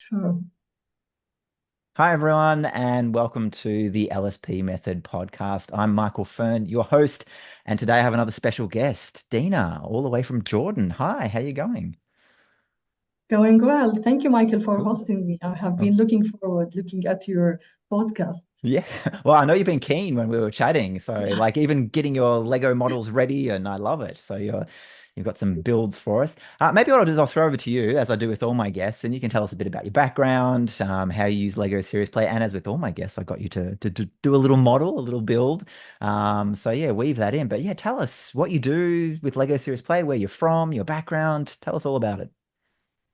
Sure. Hi, everyone, and welcome to the LSP Method Podcast. I'm Michael Fern, your host, and today I have another special guest, Dina, all the way from Jordan. Hi, how you going? Going well. Thank you, Michael, for Cool. hosting me. I have Oh, been looking forward, looking at your podcast. yeah. Well, I know you've been keen when we were chatting, so Yes. like even getting your Lego models ready, and I love it. So you've got some builds for us. Maybe what I'll do is I'll throw over to you, as I do with all my guests, and you can tell us a bit about your background, how you use Lego Serious Play, and as with all my guests, I got you to do a little model, a little build. So yeah, weave that in. But yeah, tell us what you do with Lego Serious Play, where you're from, your background. Tell us all about it.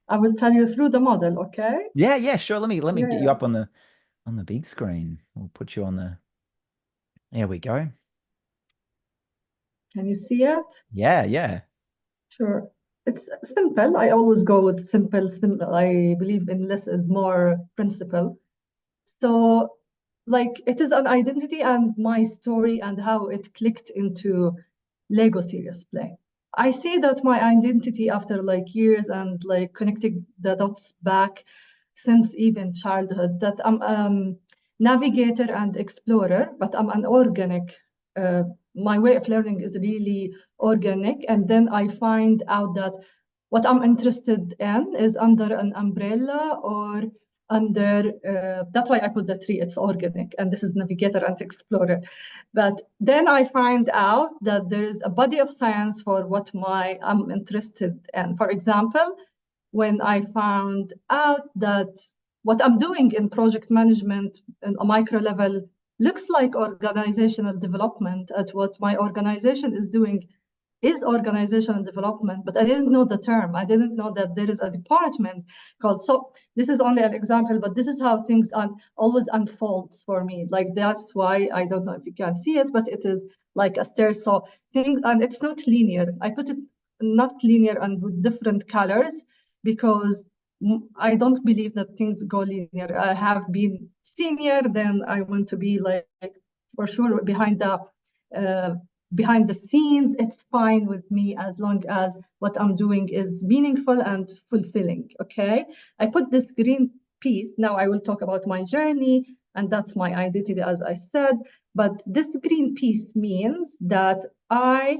I will tell you through the model, okay? Yeah, yeah, sure. Let me get you Yeah. up on the big screen. We'll put you on the. There we go. Can you see it? Yeah, yeah. Sure. It's simple. I always go with simple, simple. I believe in less is more principle. So, like, it is an identity and my story and how it clicked into Lego Serious Play. I see that my identity after like years and like connecting the dots back since even childhood, that I'm navigator and explorer, but I'm an organic. Uh, my way of learning is really organic, and then I find out that what I'm interested in is under an umbrella or under that's why I put the three, it's organic, and this is navigator and explorer. But then I find out that there is a body of science for what my I'm interested in. For example, when I found out that what I'm doing in project management on a micro level looks like organizational development, at what my organization is doing is organizational development, but I didn't know the term. I didn't know that there is a department called. So this is only an example, but this is how things always unfolds for me. Like that's why I don't know if you can see it, but it is like a stair. So things, and it's not linear. I put it not linear and with different colors because I don't believe that things go linear. I have been senior, then I want to be like for sure uh, behind the scenes. It's fine with me as long as what I'm doing is meaningful and fulfilling. Okay. I put this green piece. Now I will talk about my journey, and that's my identity, as I said. But this green piece means that I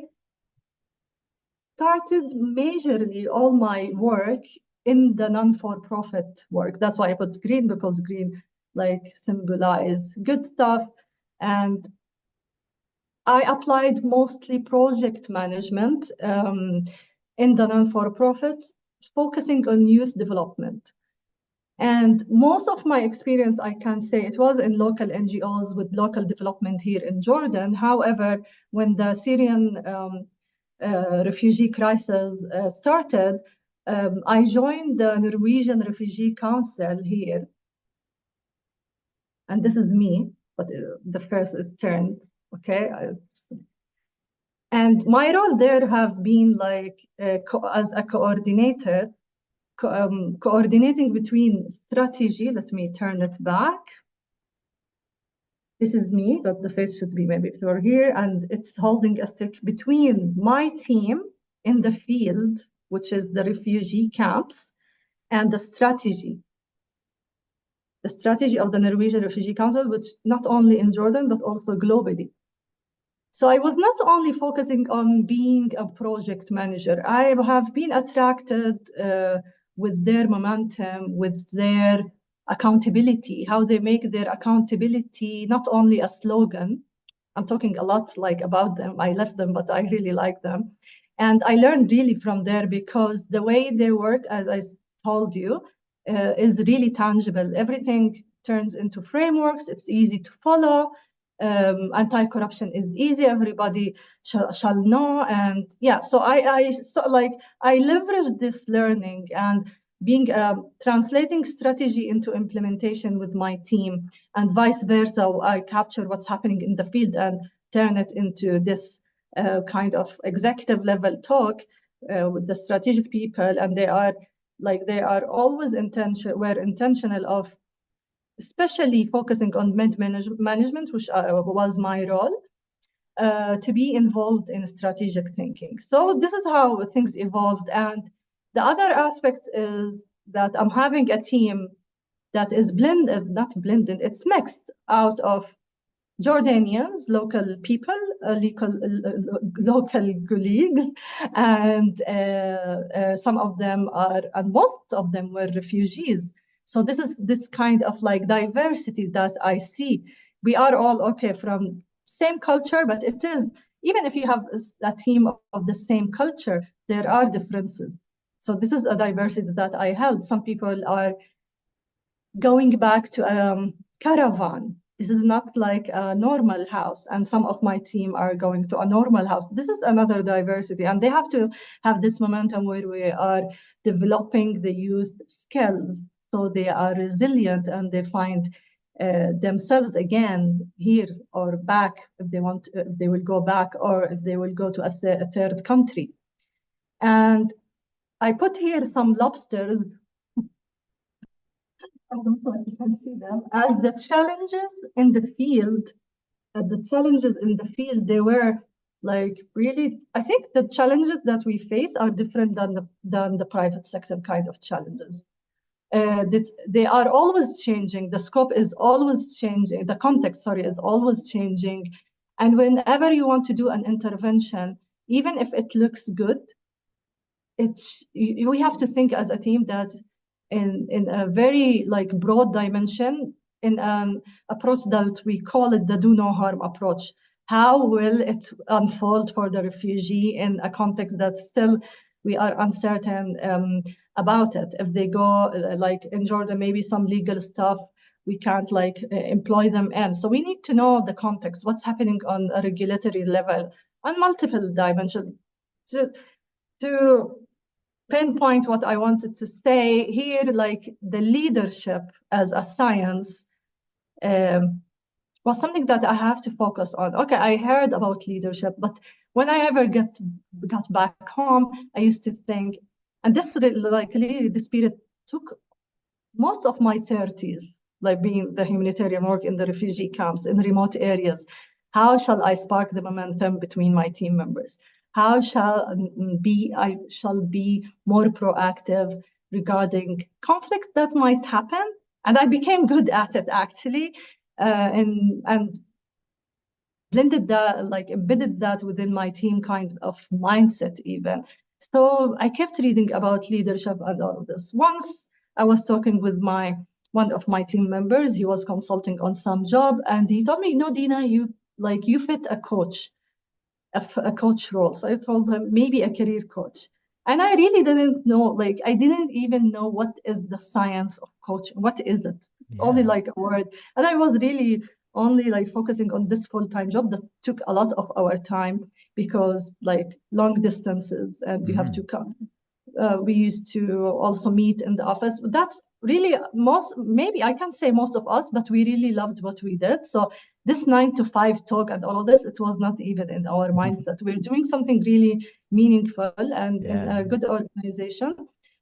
started majorly all my work in the non-for-profit work. That's why I put green, because green like symbolize good stuff. And I applied mostly project management in the non-for-profit, focusing on youth development. And most of my experience, I can say, it was in local NGOs with local development here in Jordan. However, when the Syrian refugee crisis started, I joined the Norwegian Refugee Council here. And this is me, but the face is turned, okay? And my role there have been like as a coordinator, coordinating between strategy. Let me turn it back. This is me, but the face should be maybe for here. And it's holding a stick between my team in the field, which is the refugee camps, and the strategy of the Norwegian Refugee Council, which not only in Jordan, but also globally. So I was not only focusing on being a project manager. I have been attracted with their momentum, with their accountability, how they make their accountability not only a slogan. I'm talking a lot like about them. I left them, but I really like them. And I learned really from there because the way they work, as I told you, is really tangible. Everything turns into frameworks. It's easy to follow. Anti-corruption is easy. Everybody shall know. And yeah, so I leveraged this learning and being translating strategy into implementation with my team, and vice versa. I capture what's happening in the field and turn it into this kind of executive level talk with the strategic people, and they are always intentional of especially focusing on management, which was my role, to be involved in strategic thinking. So this is how things evolved. And the other aspect is that I'm having a team that is blended, not blended, it's mixed out of Jordanians, local people, local colleagues, and some of them are, and most of them were refugees. So this is this kind of like diversity that I see. We are all okay from same culture, but it is, even if you have a team of the same culture, there are differences. So this is a diversity that I held. Some people are going back to a caravan. This is not like a normal house, and some of my team are going to a normal house. This is another diversity, and they have to have this momentum where we are developing the youth skills so they are resilient and they find themselves again here or back if they want, if they will go back or if they will go to a third country. And I put here some lobsters. I don't know if you can see them, as the challenges in the field. The challenges in the field, they were like really, I think the challenges that we face are different than the private sector kind of challenges. They are always changing. The scope is always changing. The context, sorry, is always changing. And whenever you want to do an intervention, even if it looks good, we have to think as a team that in a very like broad dimension, in an approach that we call it the do no harm approach. How will it unfold for the refugee in a context that still we are uncertain about it? If they go like in Jordan, maybe some legal stuff, we can't like employ them in. So we need to know the context, what's happening on a regulatory level on multiple dimensions. To pinpoint what I wanted to say here, like the leadership as a science was something that I have to focus on. Okay, I heard about leadership, but when I ever got back home, I used to think, and this like really the spirit took most of my 30s, like being the humanitarian work in the refugee camps in remote areas. How shall I spark the momentum between my team members? How shall I shall be more proactive regarding conflict that might happen? And I became good at it actually, and blended that, like embedded that within my team kind of mindset even. So I kept reading about leadership and all of this. Once I was talking with one of my team members. He was consulting on some job, and he told me, "No, Dina, you fit a coach." A coach role. So I told him maybe a career coach. And I really didn't know, like, I didn't even know what is the science of coaching. What is it? Only like a word. And I was really only like focusing on this full-time job that took a lot of our time because like long distances and you have to come. We used to also meet in the office. That's really maybe I can't say most of us, but we really loved what we did. So this 9 to 5 talk and all of this, it was not even in our mindset. We're doing something really meaningful and in a good organization.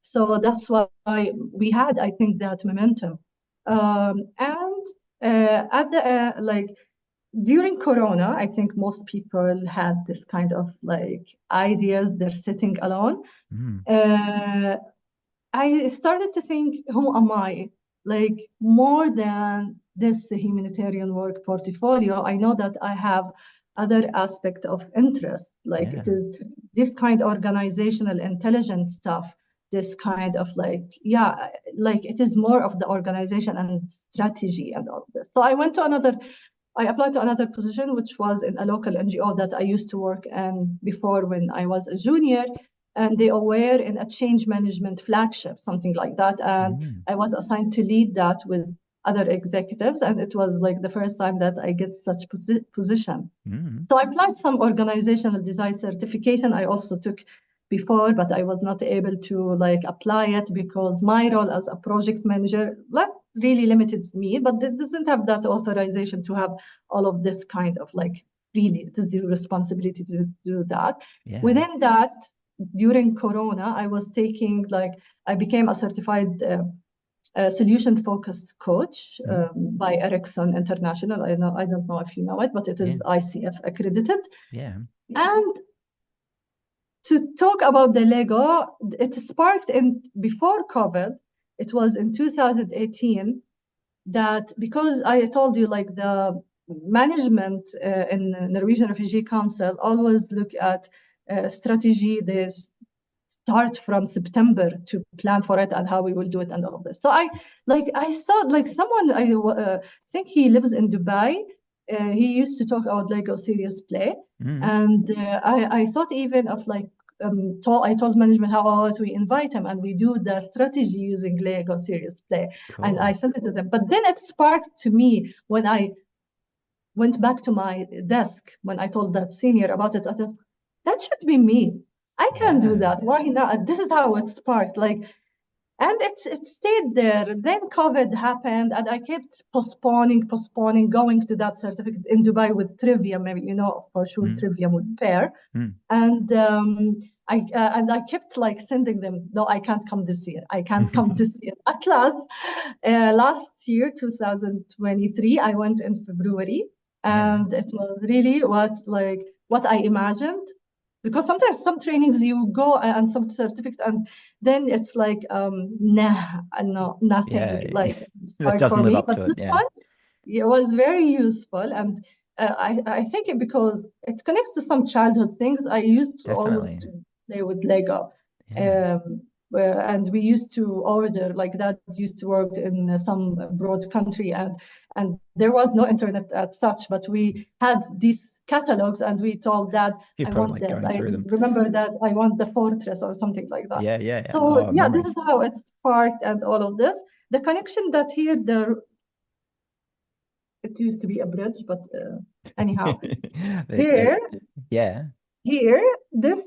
So that's why we had, I think, that momentum. And at the like during Corona, I think most people had this kind of like ideas. They're sitting alone. I started to think, who am I? Like more than this humanitarian work portfolio, I know that I have other aspect of interest. Like it is this kind of organizational intelligence stuff, this kind of like, like it is more of the organization and strategy and all of this. So I applied to another position, which was in a local NGO that I used to work in before when I was a junior. And they were in a change management flagship, something like that. And I was assigned to lead that with other executives. And it was like the first time that I get such position. So I applied some organizational design certification I also took before, but I was not able to like apply it because my role as a project manager really limited me, but it doesn't have that authorization to have all of this kind of like really to do responsibility to do that. Within that, during Corona, I was taking I became a certified solution-focused coach by Ericsson International. I don't know if you know it, but it is ICF accredited. And to talk about the Lego, it sparked before COVID. it was in 2018 that, because I told you like the management in the Norwegian Refugee Council always look at strategy. They start from September to plan for it and how we will do it and all of this. So I saw like someone think he lives in Dubai. He used to talk about Lego serious play, Mm. and I thought even of like I told management how about we invite him and we do the strategy using Lego serious play, and I Cool. sent it to them. But then it sparked to me when I went back to my desk when I told that senior about it. I thought that should be me. I can do Yeah. that. Why not? This is how it sparked. Like, and it stayed there. Then COVID happened, and I kept postponing going to that certificate in Dubai with Trivium. Maybe you know, for sure, Mm. Trivium would pair. Mm. And I kept like sending them. No, I can't come this year. I can't come this year. At last year, 2023, I went in February, Yeah. and it was really what I imagined. Because sometimes some trainings you go and some certificates, and then it's like nah, no, nothing Yeah. like That spark doesn't for live me. up But to it. this Yeah. one, it was very useful, and I think because it connects to some childhood things. I used to always Definitely. to play with Lego, Yeah. um, and we used to order like that. Used to work in some broad country, and there was no internet as such, but we had these catalogs, and we told that You're I probably want like this. going I through them. remember that I want the fortress or something like that. Yeah. Yeah. Yeah. So Oh, yeah, this is memories. how it sparked and all of this. The connection that here the it used to be a bridge, but anyhow, They- here, yeah. here, this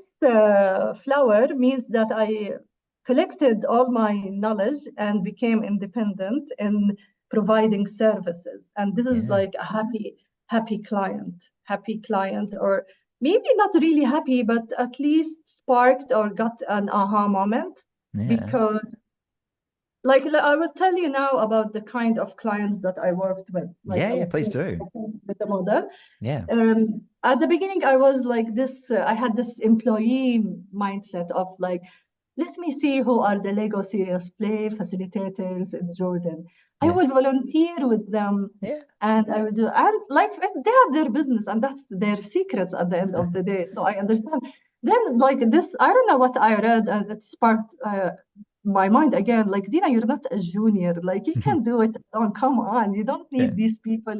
flower means that I collected all my knowledge and became independent in providing services. And this is Yeah. like a happy client, or maybe not really happy, but at least sparked or got an aha moment Yeah. because like I will tell you now about the kind of clients that I worked with. Like Yeah. I Yeah. will Please tell do. you with the model. Yeah. At the beginning, I was like this, I had this employee mindset of like, let me see who are the Lego Serious Play facilitators in Jordan. I Yeah. will volunteer with them Yeah. and I would do, and like they have their business and that's their secrets at the end of the day. So I understand. Then, like this, I don't know what I read and it sparked my mind again. Like, Dina, you're not a junior. Like, you can do it alone. Come on. You don't Yeah. need these people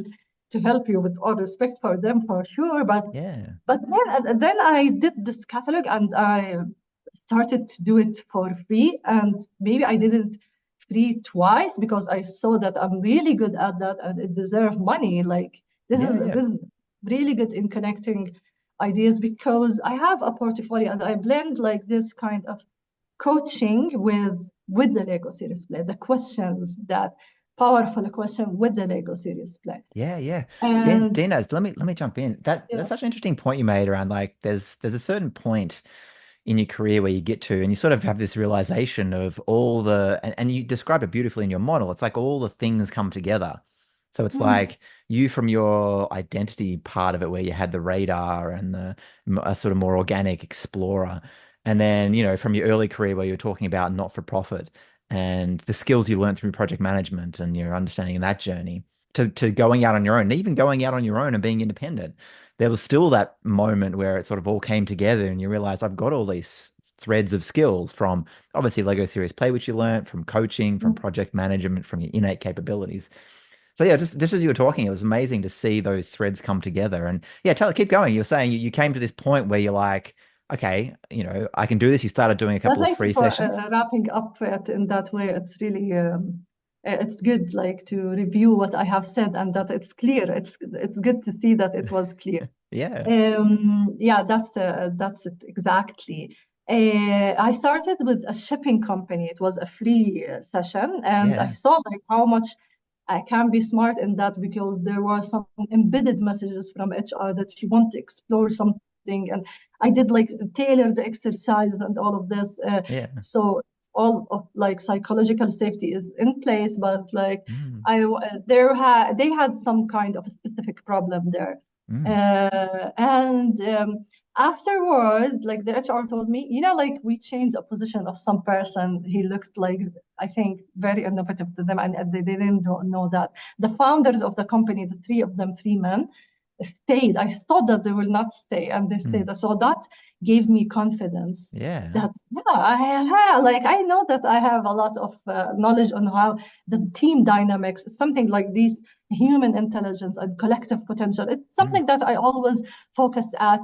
to help you with all respect for them for sure. Yeah. But then I did this catalog and I started to do it for free. And maybe I did it free twice because I saw that I'm really good at that and it deserves money. Like Yeah. Yeah. this is really good in connecting ideas because I have a portfolio and I blend like this kind of coaching with the Lego series play, the questions that powerful question with the Lego series play. Yeah, yeah. And Dina, let me jump in. That's yeah. such an interesting point you made around like there's a certain point in your career where you get to and you sort of have this realization of all and you describe it beautifully in your model. It's like all the things come together. So it's Mm, like you from your identity part of it where you had the radar and a sort of more organic explorer. And then, from your early career where you were talking about not for profit and the skills you learned through project management and your understanding of that journey to going out on your own, and even going out on your own and being independent, there was still that moment where it sort of all came together and you realize I've got all these threads of skills from obviously Lego Serious Play, which you learned from coaching, from mm. project management, from your innate capabilities. So yeah, just as you were talking, it was amazing to see those threads come together. And yeah, keep going. You're saying you came to this point where you're like, okay, I can do this. You started doing a couple of Thank you free for sessions. wrapping up it in that way. It's really it's good like to review what I have said and that it's clear. It's good to see that it was clear. Yeah, Yeah, that's it exactly. I started with a shipping company. It was a free session, and I yeah, saw like how much I can be smart in that because there were some embedded messages from HR that she want to explore something, and I did like tailor the exercises and all of this. yeah. So all of like psychological safety is in place, but like Mm, they had some kind of a specific problem there mm, and afterward, like the HR told me, like we changed a position of some person. He looked like, I think, very innovative to them, and they didn't know that. The founders of the company, the three of them, three men, stayed. I thought that they will not stay, and they Mm. stayed. So that gave me confidence Yeah. that, yeah, I know that I have a lot of knowledge on how the team dynamics, something like this, human intelligence and collective potential. It's Mm. something that I always focused at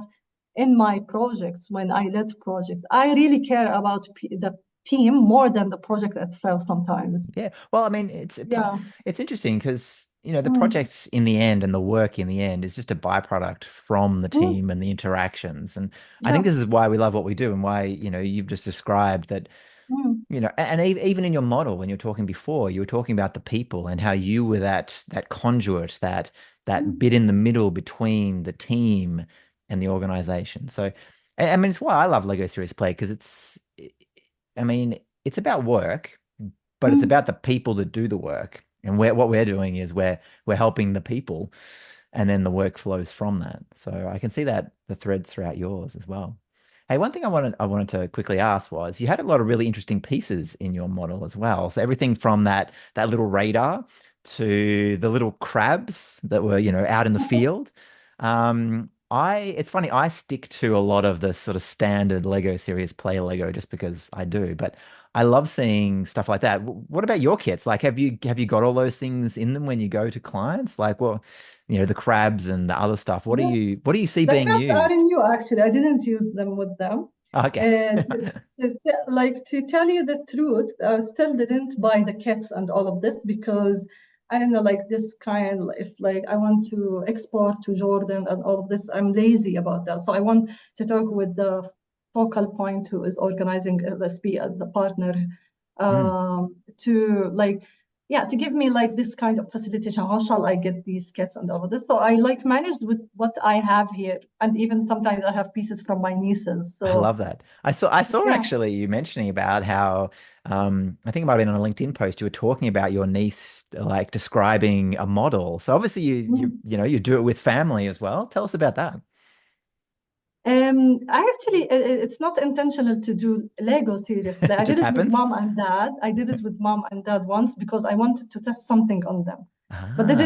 in my projects when I led projects. I really care about the team more than the project itself sometimes. Yeah. Well, I mean, Yeah. it's interesting because, the Mm, project in the end and the work in the end is just a byproduct from the mm, team and the interactions. And I think yeah. this is why we love what we do and why, you've just described that, Mm, and even in your model, when you were talking before, you were talking about the people and how you were that conduit, that mm, bit in the middle between the team and the organization. So, I mean, it's why I love Lego Serious Play because I mean, it's about work, but it's mm. about the people that do the work. And what we're doing is we're helping the people, and then the work flows from that. So I can see that the threads throughout yours as well. Hey, one thing I wanted to quickly ask was you had a lot of really interesting pieces in your model as well. So everything from that little radar to the little crabs that were, out in the field. It's funny, I stick to a lot of the sort of standard Lego series play Lego just because I do, but I love seeing stuff like that. What about your kits? Like, have you got all those things in them when you go to clients? Like, well, the crabs and the other stuff. What do Yeah. you see The being crabs are used? new, actually. I didn't use them with them. Okay. Like to tell you the truth, I still didn't buy the kits and all of this because I don't know, like this kind, if like I want to export to Jordan and all of this, I'm lazy about that. So I want to talk with the focal point who is organizing LSP as the partner Mm. to like yeah, to give me like this kind of facilitation. How shall I get these kits and all of this? So I like managed with what I have here, and even sometimes I have pieces from my nieces. I So love that. I saw yeah. actually you mentioning about how I think it might have been on a LinkedIn post you were talking about your niece like describing a model. So obviously you do it with family as well. Tell us about that. I actually, it's not intentional to do Lego seriously. It I did just it with happens. mom and dad. I did it with mom and dad once because I wanted to test something on them. But Ah,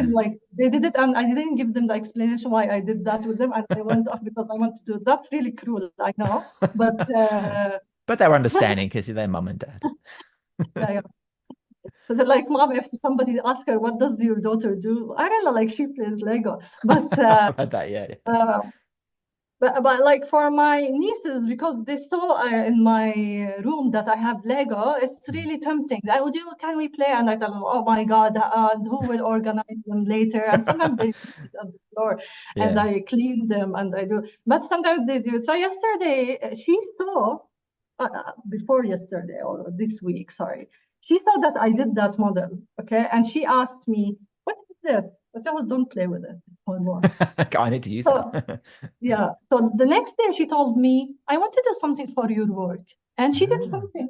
they did it, and I didn't give them the explanation why I did that with them, and they went off because I want to do it. That's really cruel, I know. But but they were understanding because they're mum and dad. yeah, yeah. So they're like, mom, if somebody asks her, what does your daughter do? I don't know, like she plays Lego. But About that, yeah. Yeah. uh, but like for my nieces, because they saw in my room that I have Lego, it's Mm. really tempting. I would do, can we play? And I tell them, oh my God, who will organize them later? And sometimes they leave it on the floor, and Yeah. I clean them and I do. But sometimes they do it. So yesterday, she saw, before yesterday or this week, sorry, she saw that I did that model. Okay, and she asked me, what is this? I told her, don't play with it. It's homework. I need to use it. So yeah. So the next day she told me, I want to do something for your work. And she did Ah, something.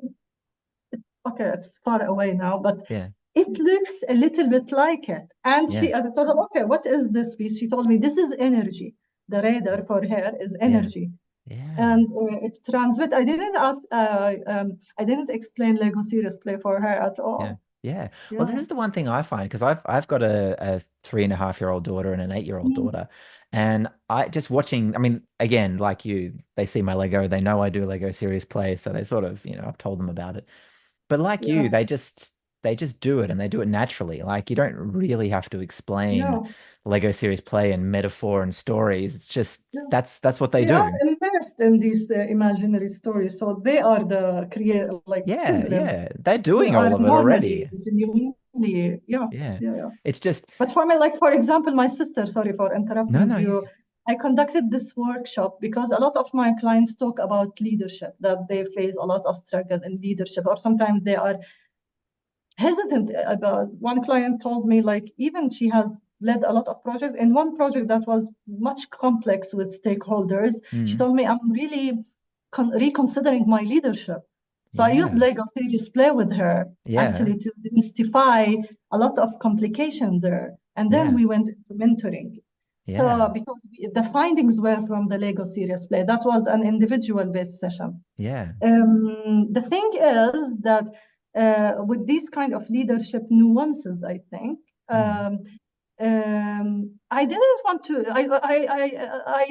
Okay, it's far away now, but yeah. it looks a little bit like it. And Yeah. I told her, okay, what is this piece? She told me, this is energy. The radar for her is Yeah. energy. Yeah. And it transmit. I didn't explain Lego Serious Play for her at Yeah. all. Yeah. Well, this Yeah. is the one thing I find because I've got a 3.5-year-old daughter and an 8-year-old Mm, daughter. And I just watching, I mean, again, like you, they see my Lego, they know I do Lego serious play. So they sort of, I've told them about it. But like yeah. you, they just do it and they do it naturally. Like you don't really have to explain No. Lego serious play and metaphor and stories. It's just No. that's what they They are do. immersed in these imaginary stories, so they are the creator, like Yeah, children. yeah. They're They doing are all of it normally already. genuinely, yeah, Yeah. yeah, yeah. It's just But for me, like for example, my sister, sorry for no, interrupting no, yeah. you, I conducted this workshop because a lot of my clients talk about leadership, that they face a lot of struggle in leadership, or sometimes they are hesitant about. One client told me like even she has led a lot of projects. In one project that was much complex with stakeholders, she Mm. told me, I'm really reconsidering my leadership. So I used Yeah. Lego Stages Play with her Yeah. actually to demystify a lot of complication there. And then Yeah. we went into mentoring. So Yeah. because the findings were from the Lego series play, that was an individual-based session. Yeah. The thing is that with these kind of leadership nuances, I think Mm. I didn't want to. I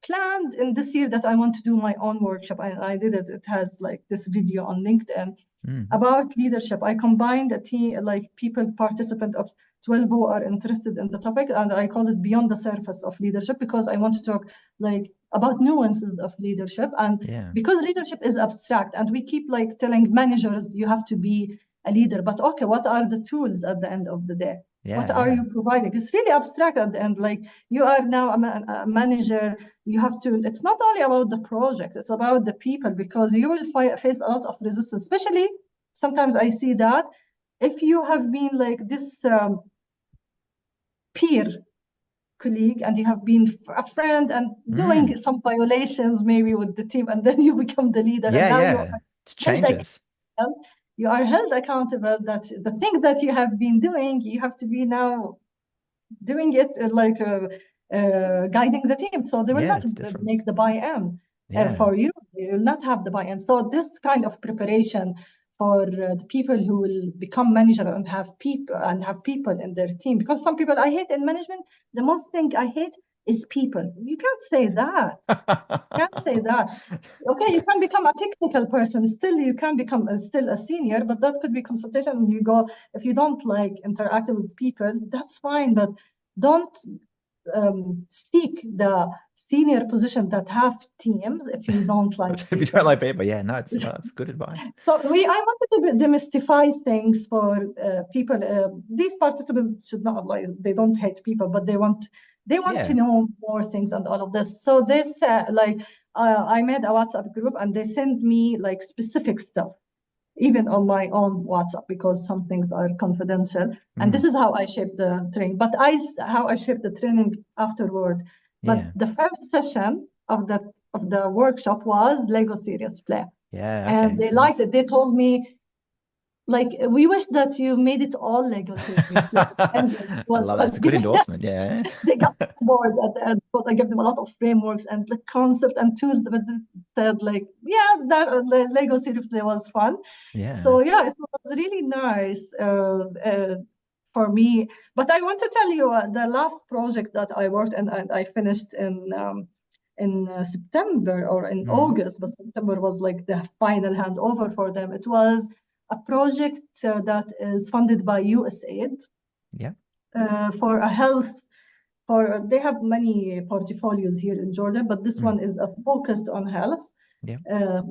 planned in this year that I want to do my own workshop. I did it. It has like this video on LinkedIn Mm. about leadership. I combined a team, like people, participant of 12 who are interested in the topic, and I called it Beyond the Surface of Leadership because I want to talk like about nuances of leadership. And Yeah. because leadership is abstract, and we keep like telling managers you have to be a leader, but okay, what are the tools at the end of the day? What Yeah. are Yeah. you providing? It's really abstract at the end. Like you are now a manager, you have to, it's not only about the project, it's about the people, because you will face a lot of resistance, especially sometimes I see that if you have been like this peer colleague and you have been a friend and doing Mm. some violations maybe with the team, and then you become the leader, and Yeah. now you Yeah. are It held changes. accountable. You are held accountable that the thing that you have been doing, you have to be now doing it guiding the team. So they will Yeah. not It's different. make the buy-in Yeah. for you. They will not have the buy-in. So this kind of preparation for the people who will become manager and have people in their team. Because some people I hate in management, the most thing I hate is people. You can't say that. You can't say that. Okay, you can become a technical person. Still, you can become still a senior, but that could be consultation. And you go, if you don't like interacting with people, that's fine. But don't seek the senior position that have teams if you don't like If you don't people. like people, yeah, no, it's good advice. So I wanted to demystify things for people. These participants should not like they don't hate people, but they want to Yeah. know more things and all of this. So this I made a WhatsApp group and they send me like specific stuff, even on my own WhatsApp because some things are confidential. And this Mm. is how I shape the training. But how I shape the training afterward. But Yeah. the first session of the workshop was Lego Serious Play. Yeah. And Okay. they liked Nice. it. They told me, like, we wish that you made it all Lego Serious Play. And it I was love that. It's a good endorsement. Yeah. they got bored at the end because I gave them a lot of frameworks and the concept and tools, but they said like, yeah, that Lego Serious Play was fun. Yeah. So yeah, it was really nice for me. But I want to tell you the last project that I worked and I finished in September or in Mm. August, but September was like the final handover for them. It was a project that is funded by USAID Yeah. for a health. For they have many portfolios here in Jordan, but this Mm. one is focused on health Yeah.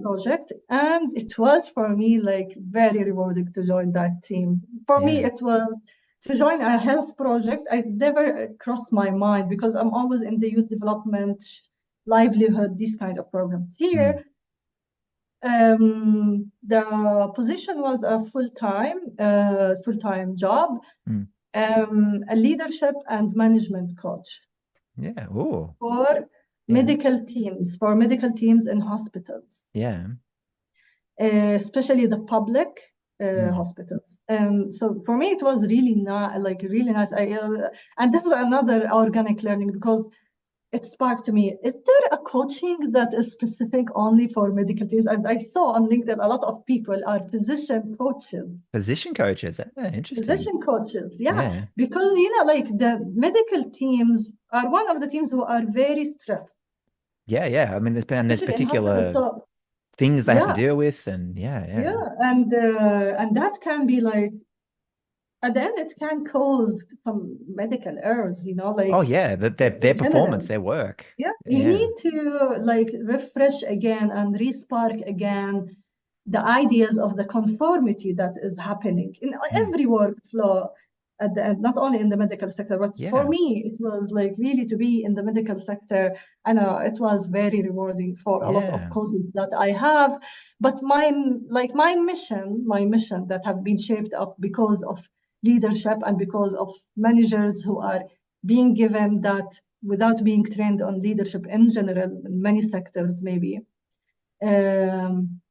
project, and it was for me like very rewarding to join that team. For me, Yeah. it was to join a health project. I never crossed my mind because I'm always in the youth development, livelihood, these kind of programs. Mm. Here, the position was a full-time job, Mm. a leadership and management coach Yeah. Oh. for Yeah. medical teams in hospitals. Yeah. Especially the public Mm. hospitals. So for me, it was really not like really nice. And this is another organic learning because it sparked to me. Is there a coaching that is specific only for medical teams? And I saw on LinkedIn a lot of people are physician coaches. Position coaches. Interesting. Physician coaches, yeah, Yeah. because like the medical teams are one of the teams who are very stressed, Yeah. Yeah. I mean, there's especially in hospitals. particular So things they have to yeah, deal with, and yeah. Yeah. yeah, and that can be like at the end it can cause some medical errors, Oh like yeah. Their in performance, general. their work. Yeah, you Yeah. need to like refresh again and respark again the ideas of the conformity that is happening in Mm. every workflow at the end, not only in the medical sector, but for Yeah. me, it was like really to be in the medical sector. I know it was very rewarding for a lot of Yeah. causes that I have, but my mission that have been shaped up because of leadership and because of managers who are being given that without being trained on leadership in general in many sectors maybe um,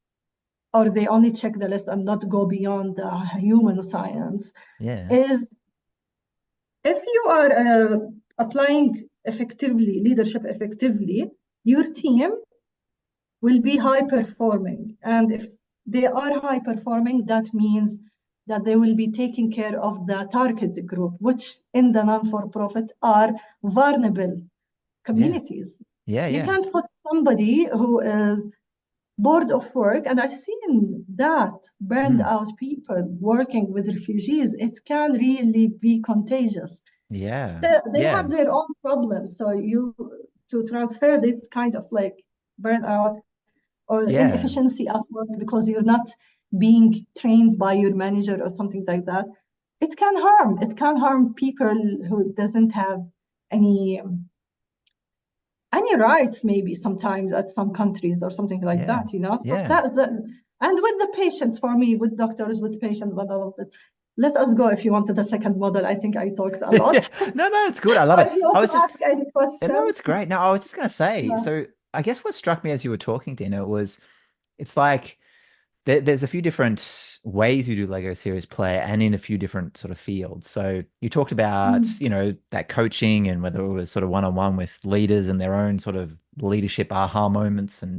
or they only check the list and not go beyond the human science Yeah. is if you are applying effectively, leadership effectively, your team will be high performing. And if they are high performing, that means that they will be taking care of the target group, which in the non-for-profit are vulnerable Yeah. communities. Yeah. You Yeah. can't put somebody who is bored of work, and I've seen that burned Mm. out people working with refugees. It can really be contagious. Yeah. Still, they have Yeah. their own problems. So you to transfer this kind of like burnout or Yeah. inefficiency at work because you're not being trained by your manager or something like that, it can harm. It can harm people who doesn't have any any rights maybe sometimes at some countries or something like Yeah. that, you know. So Yeah. that's the, and with the patients, for me, with doctors, with patients, and all of that. Let us go if you wanted the second model. I think I talked a Yeah. lot. No, no, it's good. I love Or it. if you I want to was just, ask any no, question. it's great. No, I was just going to say, Yeah. so I guess what struck me as you were talking, Dina, was it's like there's a few different ways you do Lego series play and in a few different sort of fields. So you talked about, Mm, that coaching and whether it was sort of one-on-one with leaders and their own sort of leadership aha moments but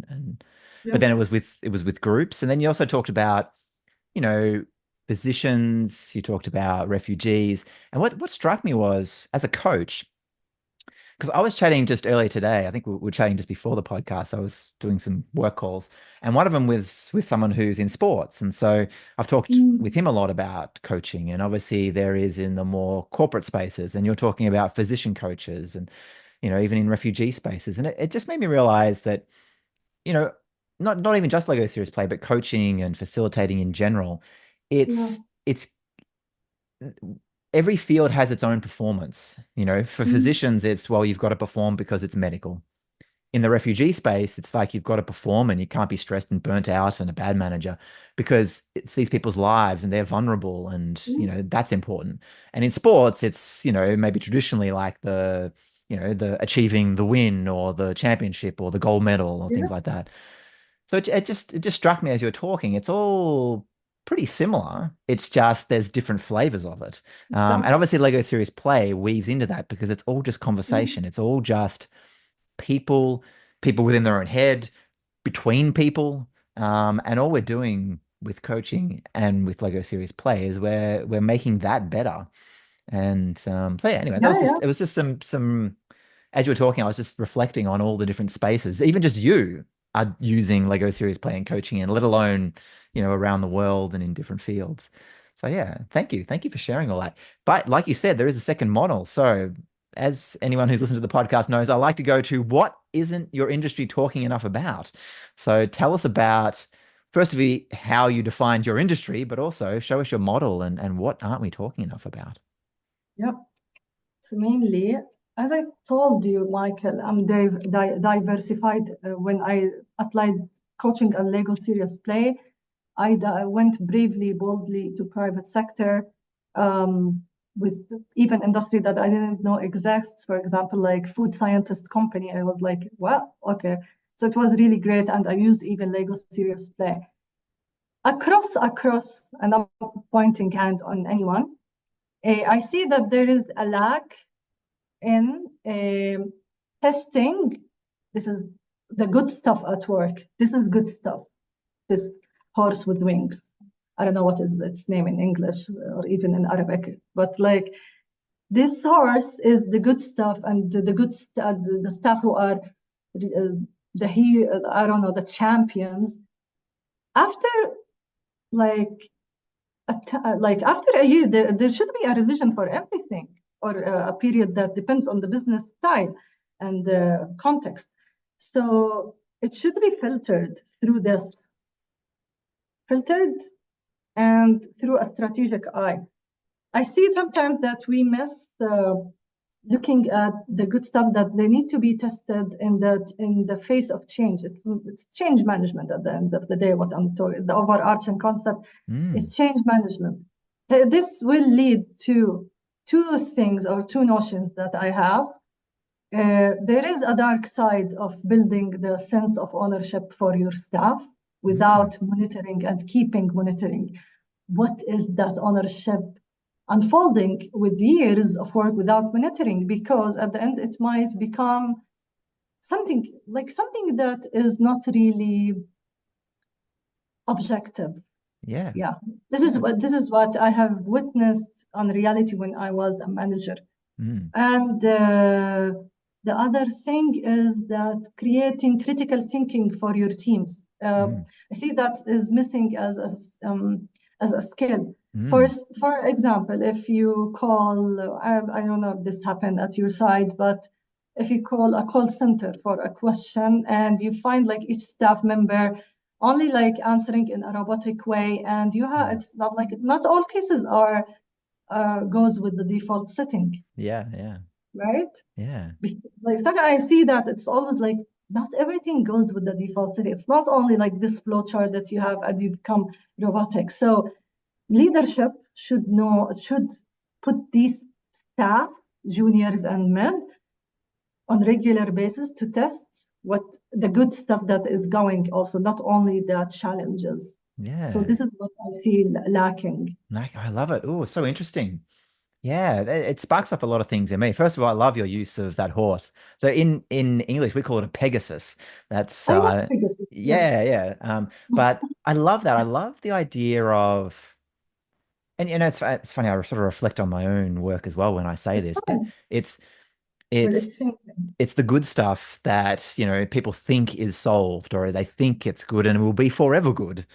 yeah. then it was with groups. And then you also talked about, you know, physicians, you talked about refugees. And what struck me was as a coach, because I was chatting just earlier today. I think we were chatting just before the podcast. I was doing some work calls, and one of them was with someone who's in sports. And so I've talked with Mm, him a lot about coaching. And obviously, there is in the more corporate spaces, and you're talking about physician coaches and, even in refugee spaces. And it just made me realize that, you know, not even just Lego Serious Play, but coaching and facilitating in general, yeah. it's every field has its own performance. For Mm, physicians, it's, well, you've got to perform because it's medical. In the refugee space, it's like you've got to perform and you can't be stressed and burnt out and a bad manager because it's these people's lives and they're vulnerable and, mm, that's important. And in sports, it's, maybe traditionally like the achieving the win or the championship or the gold medal or yeah. things like that. So it just struck me as you were talking. It's all pretty similar. It's just there's different flavors of it. And Exactly. obviously Lego Series Play weaves into that because it's all just Mm, conversation. It's all just people within their own head, between people. And all we're doing with coaching and with Lego Series Play is we're making that better. And so yeah, anyway, that yeah, was yeah. just it was just some as you were talking, I was just reflecting on all the different spaces. Even just you are using Lego Series Play and coaching in, let alone, around the world and in different fields. So yeah, thank you. Thank you for sharing all that. But like you said, there is a second model. So as anyone who's listened to the podcast knows, I like to go to what isn't your industry talking enough about. So tell us about, first of all, how you defined your industry, but also show us your model and what aren't we talking enough about? Yeah. So mainly, as I told you, Michael, I'm diversified. When I applied coaching and Lego Serious Play, I went bravely, boldly to private sector, um, with even industry that I didn't know exists. For example, like food scientist company. I was like, well, okay. So it was really great, and I used even Lego Serious Play across, and I'm pointing hand on anyone. I see that there is a lack in testing. This is the good stuff at work. This is good stuff. This horse with wings. I don't know what is its name in English or even in Arabic, but like this horse is the good stuff, and the the staff who are the he I don't know, the champions. After like like after a year, there should be a revision for everything, or a period that depends on the business style and the context. So it should be filtered and through a strategic eye. I see sometimes that we miss looking at the good stuff that they need to be tested in the face of change. It's change management at the end of the day. What I'm talking, the overarching concept Mm, is change management. This will lead to two things or two notions that I have. There is a dark side of building the sense of ownership for your staff mm, without monitoring and keeping monitoring. What is that ownership? unfolding with years of work without monitoring, because at the end it might become something that is not really objective. Yeah. Yeah, Yeah. this is what I have witnessed on reality when I was a manager. Mm, And the other thing is that creating critical thinking for your teams. mm, I see that is missing as a skill. mm, For example, if you call, I don't know if this happened at your side, but if you call a call center for a question and you find like each staff member only like answering in a robotic way, and you have mm. it's not like not all cases are goes with the default setting, Yeah. Yeah. right? Yeah. Like sometimes I see that it's always like not everything goes with the default setting. It's not only like this flowchart that you have and you become robotic. So leadership should put these staff, juniors and mid, on regular basis to test what the good stuff that is going also, not only the challenges. So Yeah. this is what I feel lacking. Like, I love it. Oh, so interesting. Yeah, it sparks up a lot of things in me. First of all, I love your use of that horse. So in English, we call it a Pegasus. That's I want Pegasus, yeah. yeah, yeah. But I love that. I love the idea of, and it's funny. I sort of reflect on my own work as well when I say It's this, but fun, it's but it's it's changing. it's the good stuff that, people think is solved or they think it's good and will be forever good.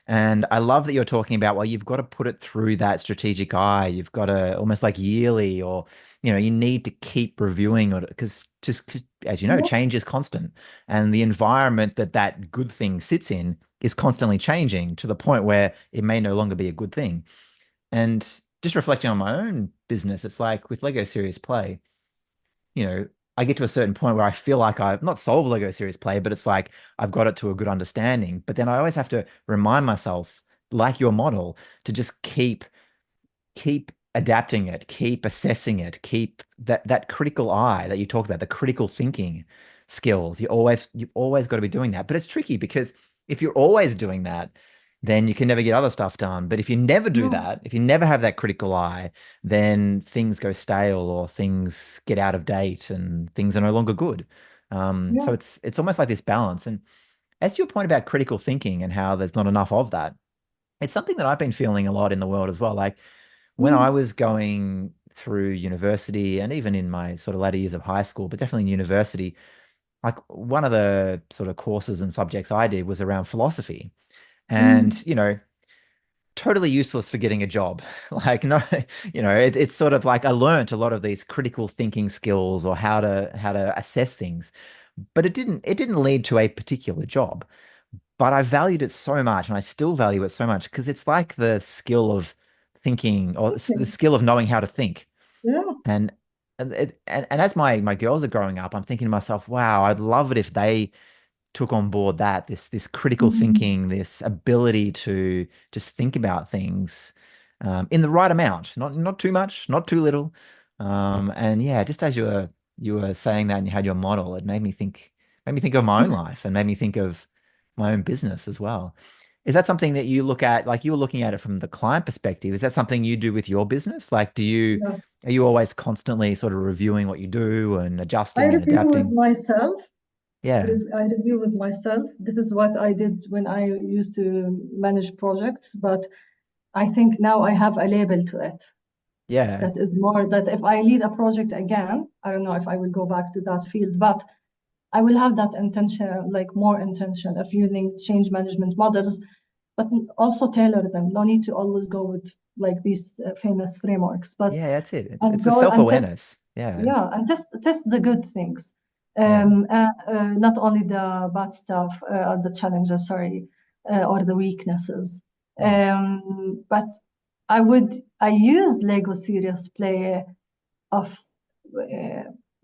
And I love that you're talking about, well, you've got to put it through that strategic eye. You've got to almost like yearly, or, you need to keep reviewing it because just as you know, Yeah, change is constant. And the environment that that good thing sits in is constantly changing to the point where it may no longer be a good thing. And just reflecting on my own business, it's like with Lego Serious Play, you know, I get to a certain point where I feel like I've not solved Lego Serious Play, but it's like I've got it to a good understanding. But then I always have to remind myself, like your model, to just keep adapting it, keep assessing it, keep that critical eye that you talked about, the critical thinking skills. You've always got to be doing that. But it's tricky because if you're always doing that, then you can never get other stuff done. But if you never do no, that, if you never have that critical eye, then things go stale or things get out of date and things are no longer good. yeah. So it's almost like this balance. And as to your point about critical thinking and how there's not enough of that, it's something that I've been feeling a lot in the world as well. Like when I Mm, was going through university and even in my sort of later years of high school, but definitely in university, like one of the sort of courses and subjects I did was around philosophy. mm, And, totally useless for getting a job. Like, no, it's sort of like I learned a lot of these critical thinking skills or how to assess things, but it didn't lead to a particular job. But I valued it so much, and I still value it so much because it's like the skill of thinking or the okay. skill of knowing how to think. Yeah. And and as my girls are growing up, I'm thinking to myself, wow, I'd love it if they took on board this critical Mm, thinking, this ability to just think about things in the right amount, not too much, not too little. And yeah, just as you were saying that and you had your model, it made me think of my own yeah, life and made me think of my own business as well. Is that something that you look at, like you were looking at it from the client perspective? Is that something you do with your business? Like, yeah. are you always constantly sort of reviewing what you do and I adjusting and review with adapting? myself. Yeah. I review with myself. This is what I did when I used to manage projects, but I think now I have a label to it. Yeah. That is more that if I lead a project again, I don't know if I will go back to that field, but I will have that intention, like more intention of using change management models, but also tailor them. No need to always go with like these famous frameworks, but Yeah, that's it. It's and the go and test, self-awareness. Yeah. yeah, and test the good things, Yeah. not only the bad stuff, the challenges, sorry, or the weaknesses. Mm. But I used Lego Serious Play of